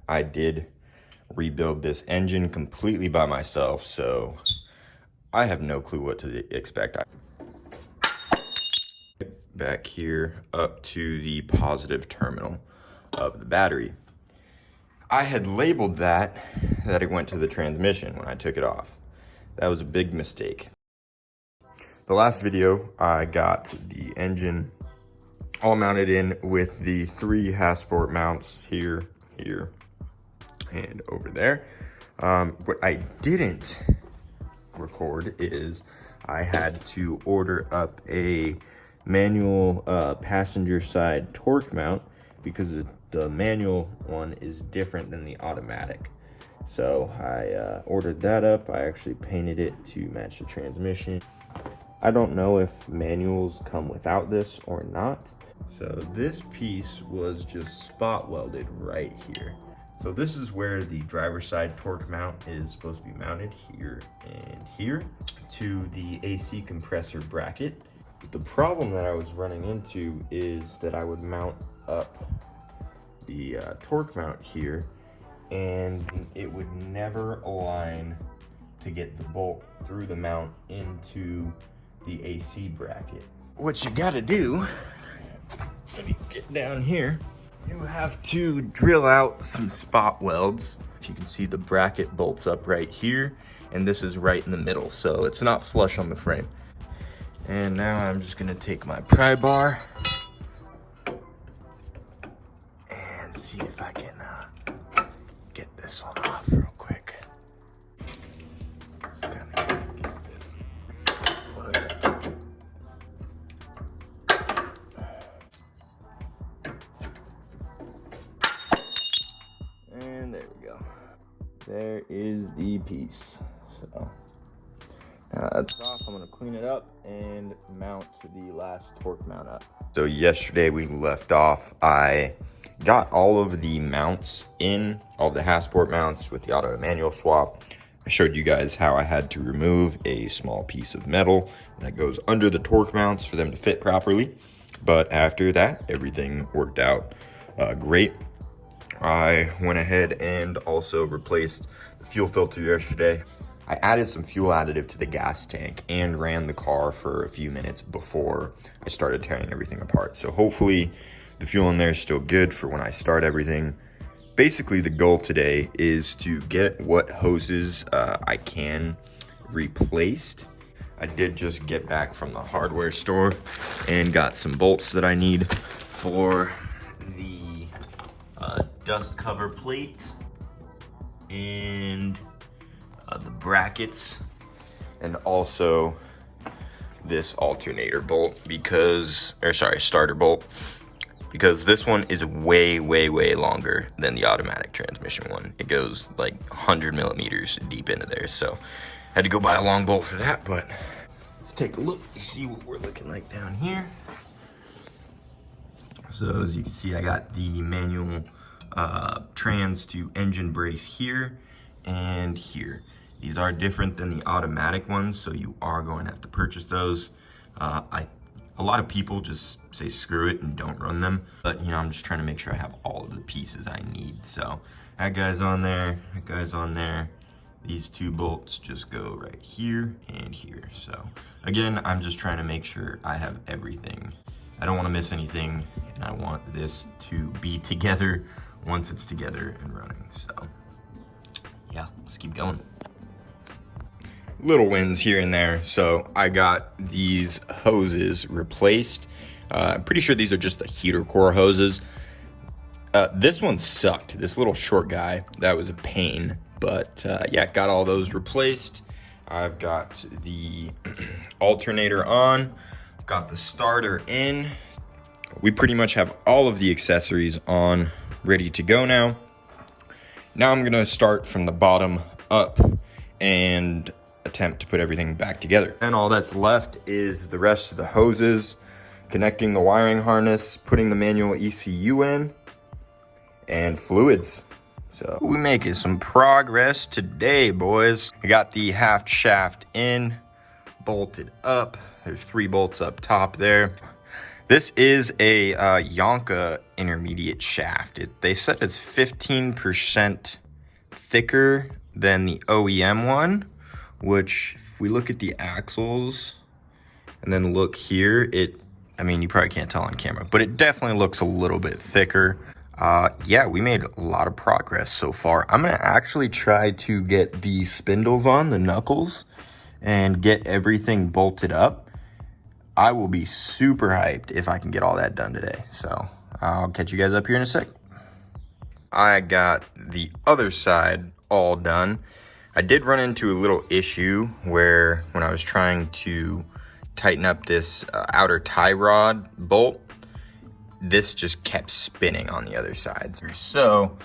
I did rebuild this engine completely by myself, so I have no clue what to expect. Back here up to the positive terminal of the battery. I had labeled that it went to the transmission when I took it off. That was a big mistake. The last video, I got the engine all mounted in with the 3 Hasport mounts here, here, and over there. What I didn't record is I had to order up a manual passenger side torque mount because the manual one is different than the automatic. So I ordered that up. I actually painted it to match the transmission. I don't know if manuals come without this or not. So this piece was just spot welded right here. So this is where the driver's side torque mount is supposed to be mounted, here and here, to the AC compressor bracket. The problem that I was running into is that I would mount up the torque mount here, and it would never align to get the bolt through the mount into the AC bracket. What you gotta do, let me get down here, you have to drill out some spot welds. You can see the bracket bolts up right here, and this is right in the middle, so it's not flush on the frame. And now I'm just gonna take my pry bar and see if I can get this one off real quick. Just kinda get this. And there we go. There is the piece. So now that's off. I'm gonna clean it up and mount the last torque mount up. So yesterday we left off, I got all of the mounts in, all the Hasport mounts with the auto to manual swap. I showed you guys how I had to remove a small piece of metal that goes under the torque mounts for them to fit properly. But after that, everything worked out great. I went ahead and also replaced the fuel filter yesterday. I added some fuel additive to the gas tank and ran the car for a few minutes before I started tearing everything apart. So hopefully the fuel in there is still good for when I start everything. Basically, the goal today is to get what hoses I can replaced. I did just get back from the hardware store and got some bolts that I need for the dust cover plate and the brackets, and also this alternator bolt starter bolt, because this one is way longer than the automatic transmission one. It goes like 100 millimeters deep into there, so I had to go buy a long bolt for that. But let's take a look and see what we're looking like down here. So as you can see, I got the manual trans to engine brace here and here. These are different than the automatic ones, so you are going to have to purchase those. A lot of people just say screw it and don't run them, but you know, I'm just trying to make sure I have all of the pieces I need. So that guy's on there, that guy's on there. These 2 bolts just go right here and here. So again, I'm just trying to make sure I have everything. I don't want to miss anything, and I want this to be together once it's together and running. So yeah, let's keep going. Little wins here and there. So I got these hoses replaced. I'm pretty sure these are just the heater core hoses. This one sucked. This little short guy, that was a pain. But yeah, got all those replaced. I've got the alternator on, got the starter in. We pretty much have all of the accessories on, ready to go now. Now I'm gonna start from the bottom up and attempt to put everything back together. And all that's left is the rest of the hoses, connecting the wiring harness, putting the manual ECU in, and fluids. So we making some progress today, boys. I got the half shaft in, bolted up. There's 3 bolts up top there. This is a Yonka intermediate shaft. They said it's 15% thicker than the OEM one, which if we look at the axles and then look here, I mean, you probably can't tell on camera, but it definitely looks a little bit thicker. Yeah, we made a lot of progress so far. I'm gonna actually try to get the spindles on, the knuckles, and get everything bolted up. I will be super hyped if I can get all that done today. So I'll catch you guys up here in a sec. I got the other side all done. I did run into a little issue where when I was trying to tighten up this outer tie rod bolt, this just kept spinning on the other side. So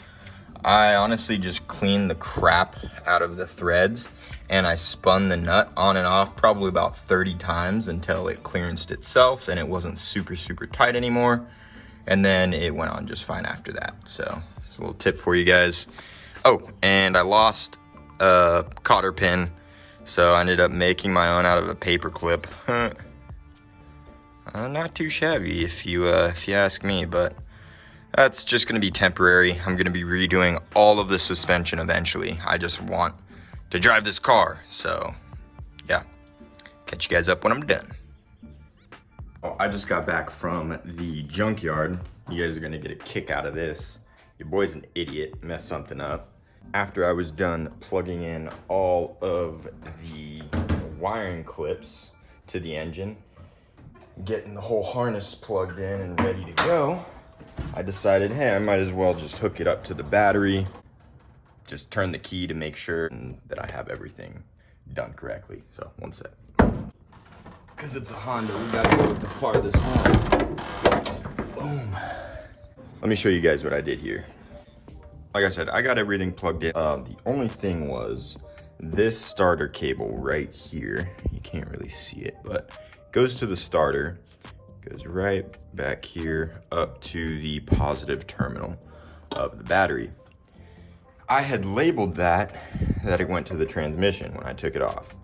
I honestly just cleaned the crap out of the threads and I spun the nut on and off probably about 30 times until it clearanced itself and it wasn't super tight anymore. And then it went on just fine after that. So it's a little tip for you guys. Oh, and I lost a cotter pin, so I ended up making my own out of a paper clip. Not too shabby if you ask me, but that's just gonna be temporary. I'm gonna be redoing all of the suspension eventually. I just want to drive this car, so yeah. Catch you guys up when I'm done. Oh, I just got back from the junkyard. You guys are gonna get a kick out of this. Your boy's an idiot, messed something up. After I was done plugging in all of the wiring clips to the engine, getting the whole harness plugged in and ready to go, I decided, hey, I might as well just hook it up to the battery, just turn the key to make sure that I have everything done correctly. So, one sec. Because it's a Honda, we gotta go with the farthest one. Boom. Let me show you guys what I did here. Like I said, I got everything plugged in. The only thing was this starter cable right here. You can't really see it, but goes to the starter, goes right back here up to the positive terminal of the battery. I had labeled that it went to the transmission when I took it off.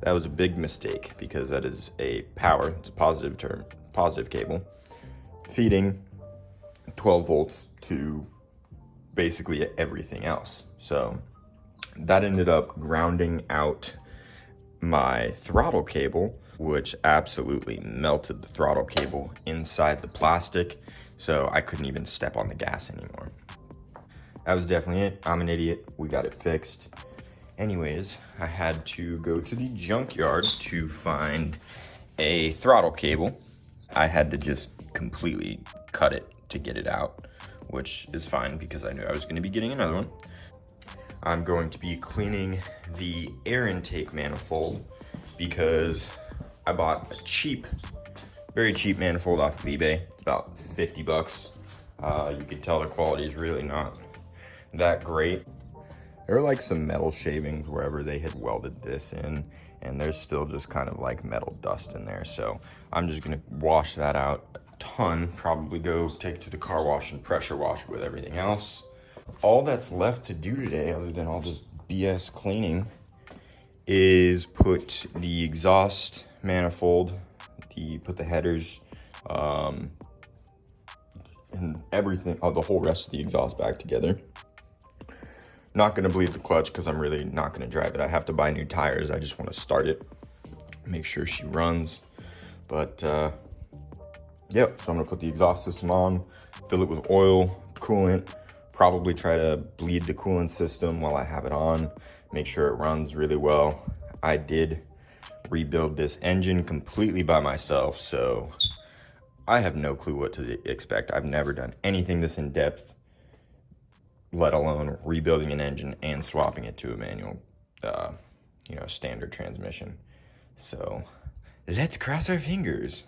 That was a big mistake because that is a power, it's a positive cable, feeding 12 volts to basically everything else. So that ended up grounding out my throttle cable, which absolutely melted the throttle cable inside the plastic, so I couldn't even step on the gas anymore. That was definitely it. I'm an idiot. We got it fixed. Anyways, I had to go to the junkyard to find a throttle cable. I had to just completely cut it to get it out, which is fine because I knew I was going to be getting another one. I'm going to be cleaning the air intake manifold because I bought a cheap, very cheap manifold off of eBay. It's about 50 bucks. You can tell the quality is really not that great. There are like some metal shavings wherever they had welded this in, and there's still just kind of like metal dust in there. So I'm just gonna wash that out a ton, probably go take to the car wash and pressure wash it with everything else. All that's left to do today, other than all this BS cleaning, is put the exhaust manifold, put the headers, and everything, the whole rest of the exhaust back together. Not gonna bleed the clutch because I'm really not gonna drive it. I have to buy new tires. I just want to start it, make sure she runs. But yep, so I'm gonna put the exhaust system on, fill it with oil, coolant, probably try to bleed the coolant system while I have it on, make sure it runs really well. I did rebuild this engine completely by myself, so I have no clue what to expect. I've never done anything this in depth, let alone rebuilding an engine and swapping it to a manual, standard transmission. So let's cross our fingers.